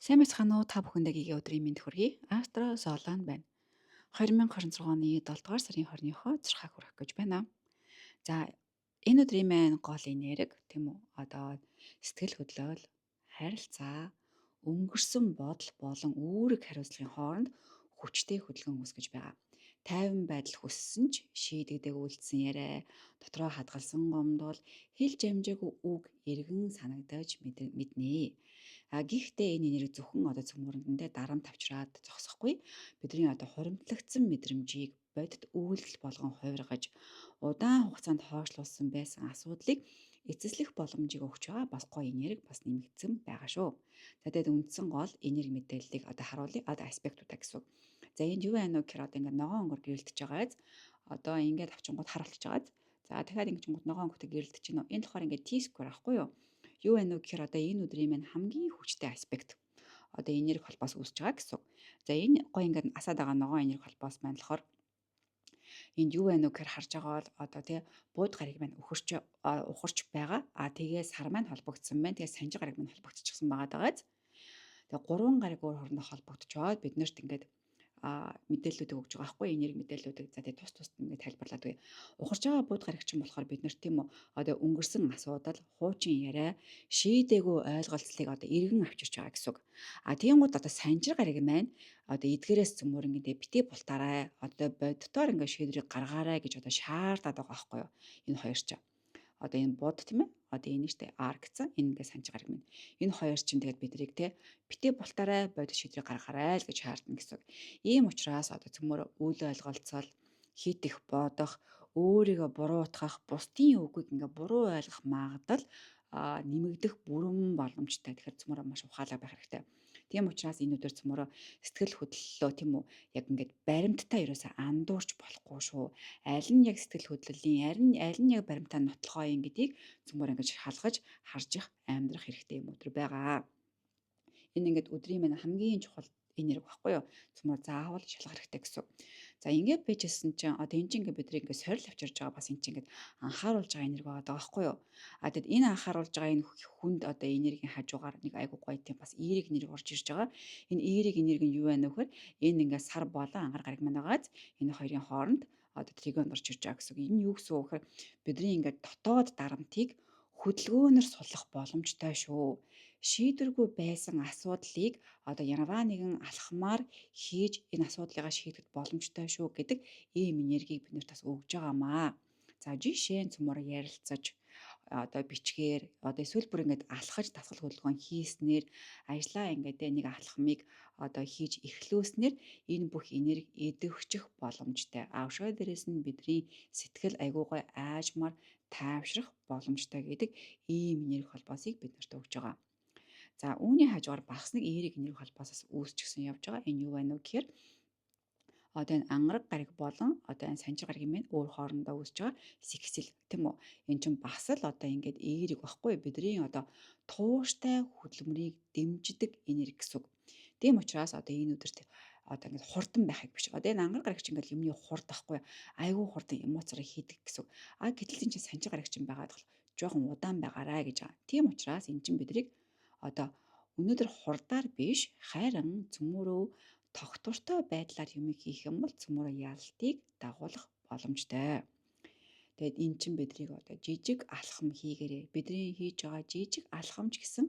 Сайн байцгаана уу? Та бүхэндээ гигээ өдрийн мэнд хүргэе. Астро Золон байна. 2026 оны 7 дугаар сарын 20-ны 6-аг хүрэх гэж байна. За энэ өдрийн маань гол энерги тийм үү? Одоо сэтгэл хөдлөл, харилцаа, өнгөрсөн бодол болон үүрэг хариуцлагын хооронд хүчтэй хөдөлгөөн үүсгэж байгаа. Тайван байдал хүссэн ч шийдэгдэг үйлдэлсэн яриа, дотроо хадгалсан гомдол, хэлж амжаагүй үг эргэн санагдаж мэднэ. Гэхдээ энэ нэр зөвхөн одоо цөмөрөндөө дарамт авчраад зогсохгүй. Бидний одоо хуримтлагдсан мэдрэмжийг бодит үйлдэл болгон хувиргаж удаан хугацаанд хойшлуулсан байсан асуудлыг эцэслэх боломжийг өгч байгаа бас гоё энерги бас нэмэгдсэн байгаа шүү. За тэгээд үндсэн гол энерги мэдээллийг одоо харуулъя. Одоо аспектуудаа гэсэн. За энд юу байна вэ гэхээр одоо ингээд ногоон өнгөр гэрэлтэж байгааз одоо ингээд авчингууд харуулж байгааз. За дахиад ингээд ногоон өнгөтэй гэрэлтэж байна. Энэ болохоор ингээд T-square ахгүй юу? Юу байна вэ гэхээр одоо энэ өдрийн маань хамгийн хүчтэй аспект. Одоо энерги холбоос үүсэж байгаа гэсэн. За энэ гоё ингээд асаад байгаа ногоон энерги холбоос маань болохоор энд юу байна вэ гэхээр харж байгаа бол одоо тий бууд гариг маань ухарч байгаа. Тэгээ сар маань холбогдсон байна. Тэгээ санжи гариг маань холбогдчихсан байгаа дагааз. Тэгээ гурван гариг өөр хоорондоо холбогдчихоод биднэрт ингээд мэдээллүүдийг өгж байгаа байхгүй энерги мэдээллүүдийг за тэгээ тус тусад ингээд тайлбарлаад үе. Ухарч байгаа бууд гарагч юм болохоор бид нар тийм үү одоо өнгөрсөн асуудал хуучин яриа шийдээгүй ойлголцлыг одоо эргэн авчирч байгаа гэсэн үг. Тиймгүүд одоо санжир гариг маань одоо эдгээрээс зөмөр ингээд битээ бултаарай одоо боддоор ингээд шийдвэрийг гаргаарай гэж одоо шаардаад байгаа байхгүй юу. Энэ хоёр ч одоо энэ бод тийм ээ одоо энэ штэ R гэсэн энэ ингээ санж гараг минь энэ хоёр чинь тэгээд бидрийг те битээ бултаарай бодит шийдвэрийг гаргаарай л гэж хаардна гэсэн. Ийм учраас одоо цөмөр үйл ойлголцол хийх бодох өөрийгөө буруутгах бусдын үгийг ингээ буруу ойлгох магадлал нэмэгдэх бүрэн боломжтой. Тэгэхээр цөмөр маш ухаалаг байх хэрэгтэй. Тийм учраас энэ өдөр цөмөрөө сэтгэл хөдлөлөө тийм үү яг ингээд баримттай ерөөсөө андуурч болохгүй шүү. Аль нь яг сэтгэл хөдлөлийн аль нь яг баримтаа нотлохоо юм гэдгийг цөмөр ингэж халгаж харж их амьдрах хэрэгтэй юм өдөр байгаа. Энэ ингээд өдрийн маань хамгийн чухал энерги баггүй юу? Цөмөр заавал шалгах хэрэгтэй гэсэн. За ингээд bijсэн чинь одоо энэ чинь ингээд бидний ингээд сорил авчирж байгаа бас энэ чинь ингээд анхааруулж байгаа энерги байгаа байхгүй юу? Тэгэд энэ анхааруулж байгаа энэ хүнд одоо энергийн хажуугаар нэг айгуу гоё тийм бас эерэг энерги орж ирж байгаа. Энэ эерэг энерги нь юу байна вэ гэхээр энэ ингээд сар болон ангаар гараг маань байгааз энэ хоёрын хооронд одоо тригон орж ирж байгаа гэсэн. Энэ юу гэсэн үг гэхээр бидний ингээд дотоод дарамтыг хөдөлгөөнөр суллах боломжтой шүү. Шийдвэргүй байсан асуудлыг одоо янваа нэгэн алхмаар хийж энэ асуудлыгаа шийдэх боломжтой шүү гэдэг ийм энергийг биднэрт бас өгж байгаамаа. За жишээ нь цөмөр ярилцаж одоо бичгээр одоо эсвэл бүр ингээд алхаж дасгал хөдөлгөөн хийснээр ажлаа ингээд нэг алхмыг одоо хийж эхлүүлснээр энэ бүх энерги эдвэгчих боломжтой. Авшаа дээрээс нь бидний сэтгэл айгуугай аажмаар тайвшрах боломжтой гэдэг ийм энерги холбоосыг биднэрт өгж байгаа. За үүний хажуугаар багсныг эерэг энерги холбоосоос үүсчихсэн явж байгаа. Энэ юу байна вэ гэхээр одоо энэ ангараг гариг болон одоо энэ санжир гаригийн маань өөр хоорондоо үүсэж байгаа сэгсэл тийм үү. Эн чинь бас л одоо ингээд эерэг багхгүй бидний одоо тууштай хөдөлмөрийг дэмждэг энерги гэсэн үг. Тийм учраас одоо энэ өдөрт одоо ингээд хурдан байхыг биш. Одоо энэ ангар гарагч ингээд юмны хурд байхгүй айгүй хурдан эмоцорыг хийдэг гэсэн. Гэтэл энэ чинь санжир гарагч юм байгаад бол жоохон удаан байгаарай гэж байгаа. Тийм учраас эн чинь бидрийг одоо өнөөдөр хурдаар биш харин цөмөрөө тогтвортой байдлаар юм хийх юм бол цөмөрөө ялтыг дагуулах боломжтой. Тэгэд эн чинь бидрийг одоо жижиг алхам хийгээрэй. Бидний хийж байгаа жижиг алхамч гэсэн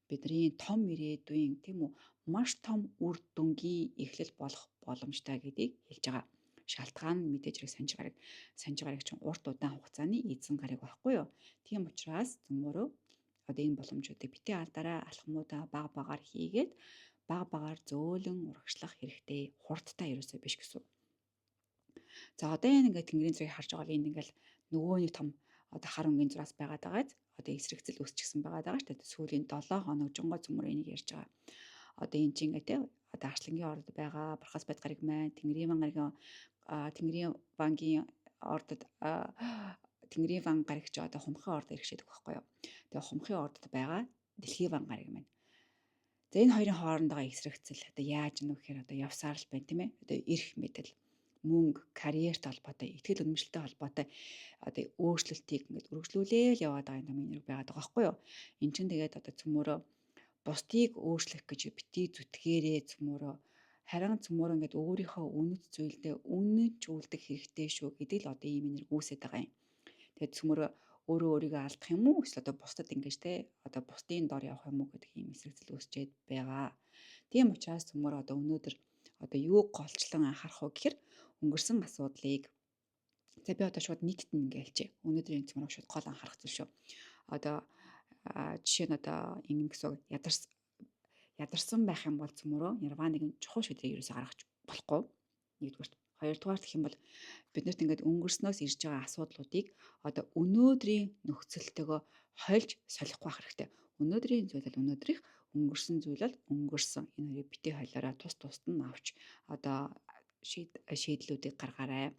бидний том ирээдүйн тийм үү маш том үр дүнгийн эхлэл болох боломжтой гэдгийг хэлж байгаа. Шалтгаан нь мэдээж хэрэг санжи гараг чинь урт удаан хугацааны эзэн гараг байхгүй юу? Тийм учраас цөмөрөө одоо энэ боломжуудыг битээ алдаараа алхмуудаа баг багаар хийгээд баг багаар зөөлөн урагшлах хэрэгтэй. Хурдтай ерөөсөө биш гэсэн. За одоо энэ ингээд тэнгэрийн зургийг харж байгаа бол энэ ингээд нөгөө нэг том одоо хар өнгийн зураас байгаад байгааз одоо эсрэгцэл үүсчихсэн байгаад байгаа шүү дээ. Сүүлийн 7 хоног жонго цөмөр энийг ярьж байгаа. Одоо энэ чинь ингээд одоо арчлангийн орд байгаа Бархас байд гариг маань Тэнгэрийн бангийн ордод Тэнгэрийн ван гарагч одоо хумхын орд иргэшээдэг байхгүй юу. Тэгээ хумхын ордод байгаа дэлхийн ван гараг маань. За энэ хоёрын хоорондоо эсрэгцэл одоо яаж нөх гэхээр одоо явсаар л байна тийм ээ. Одоо эрх мэдэл, мөнгө, карьерт холбоотой, ихтгэл үнэмшилтэй холбоотой одоо өөрчлөлтийг ингээд үргэлжлүүлээл яваад байгаа юм энерги байгаад байгаа байхгүй юу. Энд чинь тэгээд одоо цөмөрөө бусдыг өөрчлөх гэж битгий зүтгээрээ цөмөрөө харин цөмөрөө ингээд өөрийнхөө үнэт зүйлдээ үнэнч үлдэх хэрэгтэй шүү гэдэг л одоо ийм энерги үүсэж байгаа юм. Тэгээд цөмөрөө өөрөө өөрийгөө алдах юм уу эсвэл одоо бусдад ингэж те одоо бусдын дор явах юм уу гэдэг ийм эсрэгцэл үүсчээд байгаа. Тийм учраас цөмөрөө одоо өнөөдөр одоо юуг голчлон анхаарах вэ гэхээр өнгөрсөн асуудлыг за би одоо шууд нийтэд нь ингээ хэлчихье. Өнөөдрийн цөмөрөө шууд гол анхаарах зүйл шүү. Одоо жишээ нь одоо ингэн гэсэн ядарсан байх юм бол цөмөрөө нирваныг нь чухал шүдрийг ерөөсөй гаргаж болохгүй. Нэгдүгээрт. Хоёрдугаарт гэх юм бол биднэрт ингээд өнгөрснөөс ирж байгаа асуудлуудыг одоо өнөөдрийн нөхцөлтөөгөө хольж солихгүй байх хэрэгтэй. Өнөөдрийн зүйл бол өнөөдрийнх, өнгөрсөн зүйл бол өнгөрсөн. Энэ хоёрыг битгий хойлоороо тус тусад нь авч одоо шийдлүүдийг гаргаарай.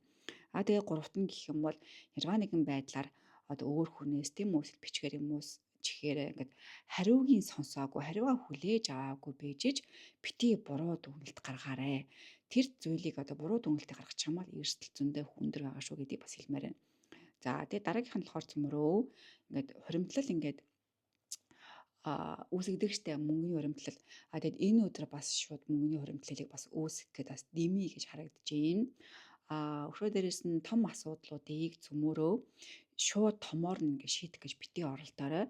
Тэгээ гуравт нь гэх юм бол нирванигын байдлаар одоо өөр хүнээс тийм үү бичгээр юм уу чихээр ингээд хариугийн сонсоогүй, хариугаа хүлээж аваагүй бэжэж битгий буруу дүгнэлт гаргаарай. Тэр зүйлийг одоо буруу дүгнэлтийг гаргах юм бол эрсдэл зөндөө хүндэр байгаа шүү гэдгийг бас хэлмээр байна. За тэгээ дараагийнх нь болохоор цөмрөө ингээд хуримтлал ингээд үүсгдэг штэ мөнгөний хуримтлал. Тэгээд энэ өдөр бас шууд мөнгөний хуримтлалыг бас үүсгэхэд бас дэмий гэж харагдаж байна. Өшөө дээрээс нь том асуудлуудыг цөмөрөө шууд томоор нь ингээд шийдэх гэж битгий оролдоорой.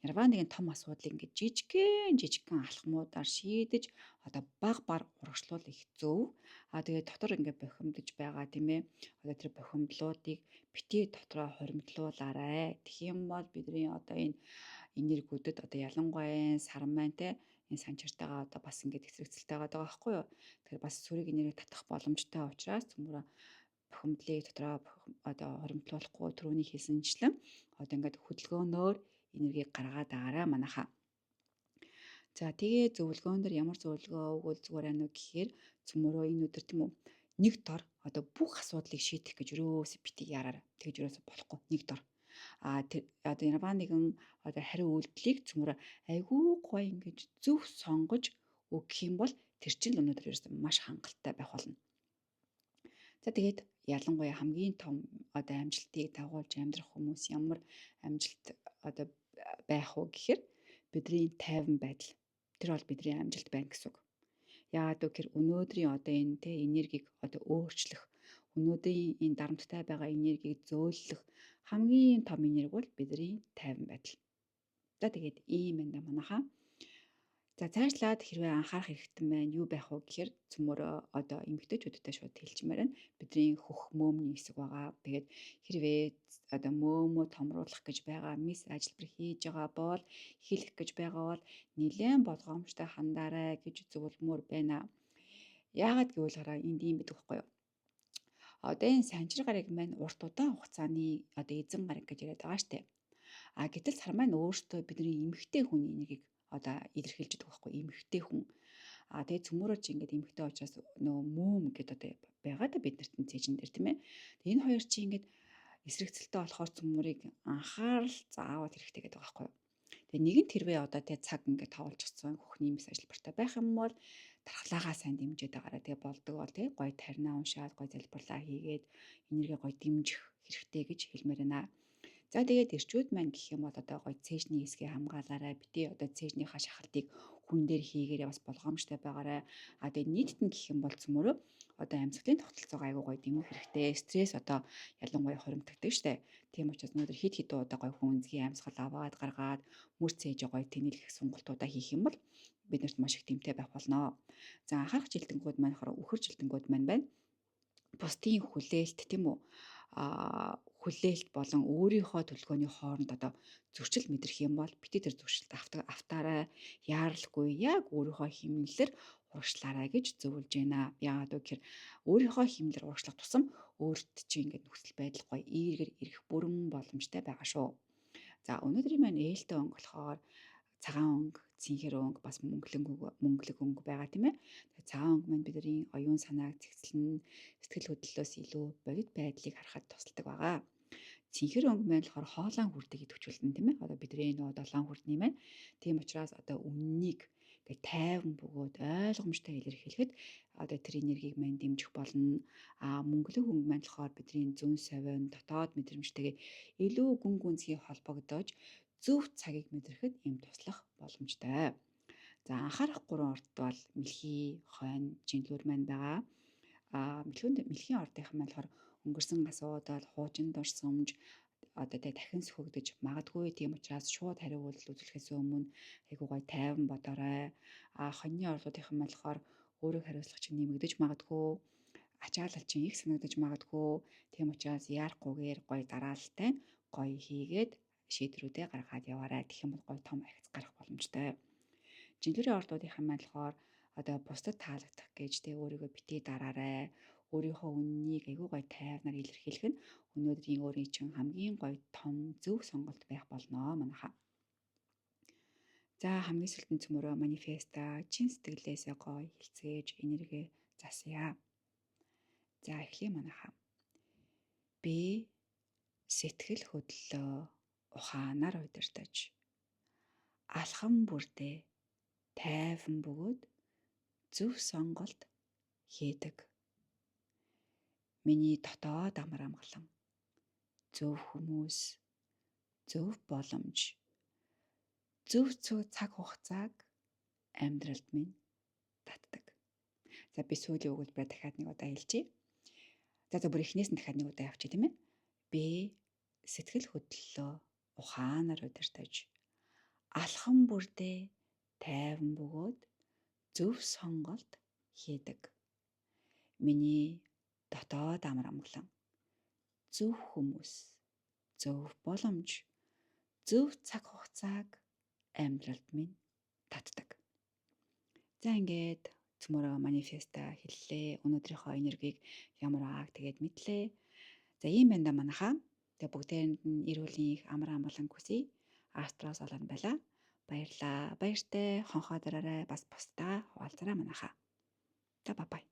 Нирваныгийн том асуудлыг ингээд жижигхэн алхмуудаар шийдэж одоо баг урагшлуул их зөв. Тэгээд дотор ингээд бохимдож байгаа тийм ээ. Одоо тэр бохимдлуудыг битгий дотроо хуримтлуулаарай. Тэгэх юм бол бидний одоо энэ энергиудэд одоо ялангуяа сар маань те энэ санчиртайгаа одоо бас ингээд эсрэгцэлтэй байгаа байхгүй юу. Тэгэхээр бас сүрийг энерги татах боломжтой учраас цөмөрөө бохимдлыг дотроо одоо хоримтлуулахгүй түрүүний хэлсэнчлэн одоо ингээд хөдөлгөөнөөр энергийг гаргаад агаарай манайхаа. За тэгээ зөвлөгөөн дээр ямар зөвлөгөө өгвөл зүгээр байна уу гэхээр цөмөрөө энэ өдөр тийм үү нэг дор одоо бүх асуудлыг шийдэх гэж өрөөсө битгий яраарай. Тэгж өрөөсө болохгүй нэг дор. Тэр одоо нирванигын одоо хариу үйлдэлийг цөмөрөө айгүй гоё ингэж зөв сонгож өгөх юм бол тэр чинь өнөөдөр ерөөсөө маш хангалттай байх болно. За тэгээд ялангуяа хамгийн том одоо амжилтыг дагуулж амьдрах хүмүүс ямар амжилт одоо байх уу гэхээр бидний тайван байдал. Тэр бол бидний амжилт байна гэсэн үг. Яагаад гэвэл өнөөдрийн одоо энэ тэ энергийг одоо өөрчлөх, өнөөдрийн энэ дарамттай байгаа энергийг зөөлөх хамгийн том энерги бол бидний тайван байдал. За тэгээд ийм байна да манайхаа. За цаашлаад хэрвээ анхаарах хэрэгтэй байна юу байх вэ гэхээр цөмөрөө одоо эмэгтэйчүүдтэй шууд хэлжмээр байна. Бидний хөх мөөмний хэсэг байгаа. Тэгээд хэрвээ одоо мөөмөө томруулах гэж байгаа мис ажилбар хийж байгаа бол хэлэх гэж байгаа бол нэлээд болгоомжтой хандаарай гэж зөвлөмөр байна. Яагаад гэвэл хараа энд ийм байдаг байхгүй юу? Одоо энэ санчир гарыг маань урт удаан хугацааны одоо эзэн гараг гэж яриад байгаа штэ. Гэтэл сар маань өөртөө бидний эмэгтэй хүний энийг одоо илэрхийлж байгаа байхгүй эмэгтэй хүн. Тэгээ цөмөрөө чи ингээд эмэгтэй учраас нөгөө мөөм гэдэг одоо байгаа да биднэрт нь цэжин дээр тийм ээ. Тэгээ энэ хоёр чи ингээд эсрэгцэлтэй болохоор цөмөрийг анхаарал заавал хэрэгтэй гэдэг байгаа байхгүй. Тэгээ нэгэн тэрвээ одоо тэгээ цаг ингээд тоолжчихсан хөхний мэс ажилбартай байх юм бол дархлаагаа сайн дэмжиж байгаараа тэгээ болдог бол тэгээ гоё таринаа уншаад гоё залбирлаа хийгээд энерги гоё дэмжих хэрэгтэй гэж хэлмээр байна. За тэгээд эрчүүд маань гэх юм бол одоо гоё цээжний хэсгийг хамгаалаарай. Битээ одоо цээжнийхаа шахалтыг хүн дээр хийгээрээ бас болгоомжтой байгаарай. Тэгээд нийтэд нь гэх юм бол цөмөрөө одоо амьсгалын тогтолцоогоо аягүй гоё дэмжих хэрэгтэй. Стресс одоо ялангуяа хоримтдаг штэ. Тийм учраас өнөөдөр хид удаа гоё хүн үнзгийн амьсгал аваад гаргаад мөр цээж гоё тэнэлэх сонголтуудаа хийх юм бол биднэрт маш их дэмтэй байх болно. За анхаарах жилтэнгүүд маань үхэр жилтэнгүүд маань байна. Бусдын хүлээлт тийм үү? Хүлээлт болон өөрийнхөө төлөвлөгөөний хооронд одоо зөрчил мэдрэх юм бол битээ тэр зөрчилд автаарай. Яаралгүй яг өөрийнхөө хэмнэлээр урагшлаарай гэж зөвлөж байна. Яагаад гэвэл өөрийнхөө хэмнэлээр урагшлах тусам өөрт чинь ингээд нөхцөл байдал гоё эергээр ирэх бүрэн боломжтой байгаа шүү. За өнөөдрийн маань ээлтэй өнгө болохоор цагаан өнгө, цэнхэр өнгө, бас мөнгөлөг өнгө байгаа тийм ээ. Тэгээ цагаан өнгө маань бидний оюун санааг цэгцлэн, сэтгэл хөдлөлөөс илүү бодит байдлыг харахад тусалдаг байгаа. Цэнхэр өнгө маань болохоор хоолойн хүрдэг идэвхжүүлнэ тийм ээ. Одоо бидний нөгөө долоон хүрдний маань. Тийм учраас одоо үннийг ингээ тайван бөгөөд ойлгомжтой илэрхийлэхэд одоо тэр энергийг маань дэмжих болно. Мөнгөлөг өнгө маань болохоор бидний зүүн совин, дотоод мэдрэмжтэйгээ илүү гүн гүнзгий холбогдож зөв цагийг мэдрэхэд им туслах боломжтой. За анхаарах гурван орд бол мэлхий, хонь, жинлүүр маань байгаа. Мэлхийн ордынхан маань болохоор өнгөрсөн асуудал, хуучинд орсомж одоо тэ дахин сөхөгдөж магадгүй, тийм учраас шууд хариу үйлдэл үзүүлэхээс өмнө айгуу гой тайван бодорой. Хоньны орлуудынхан маань болохоор өөрийг хариуцлага чинь нэмэгдэж магадгүй, ачаалал чинь их санагдаж магадгүй. Тийм учраас яарахгүйгээр гой дараалттай гой хийгээд шийдвэрүүдээ гаргаад яваарай. Тэгэх юм бол гой том ахиц гарах боломжтой. Жинлүүрийн ордуудынхан маань болохоор одоо бусдад таалагдах гэж тэ өөрийгөө битгий дараарай. Өөрийнхөө үннийг айгүй гой тайвнаар илэрхийлэх нь өнөөдрийн өөрийн чинь хамгийн гой том зөв сонголт байх болно манайхаа. За хамгийн сүүлд цөмөрөө манифеста чин сэтгэлээсээ гой хэлцээж энерги засъя. За эхлэе манайхаа. Би сэтгэл хөдлөлөө ухаанаар удирдах. Алхам бүрдээ тайван бөгөөд зөв сонголт хийдэг. Миний дотоод амар амгалан, зөв хүмүүс, зөв боломж, зөв цаг хугацааг амьдралд минь татдаг. За би сүүлийн өгүүлбэрээ дахиад нэг удаа хэлчихье. За бүр эхнээс нь дахиад нэг удаа явчих тийм ээ. Би сэтгэл хөдлөлөө ухаанаар удирдах. Алхам бүрдээ тайван бөгөөд зөв сонголт хийдэг. Миний дотоод амар амгалан, зөв хүмүүс, зөв боломж, зөв цаг хугацааг амьдралд минь татдаг. За ингээд цөмөрөө манифеста хэллээ. Өнөөдрийнхөө энергийг ямар ааг тэгээд мэдлээ. За ийм байна да манайхаа. Тэгээ бүгдээрэнд нь эрүүлийн их амар амгалан хүсье. Астроос олоод байла. Баярлаа. Баяртай хонхоо дараарай. Бас бусдаа хуваалцараа манайхаа. За бай бай.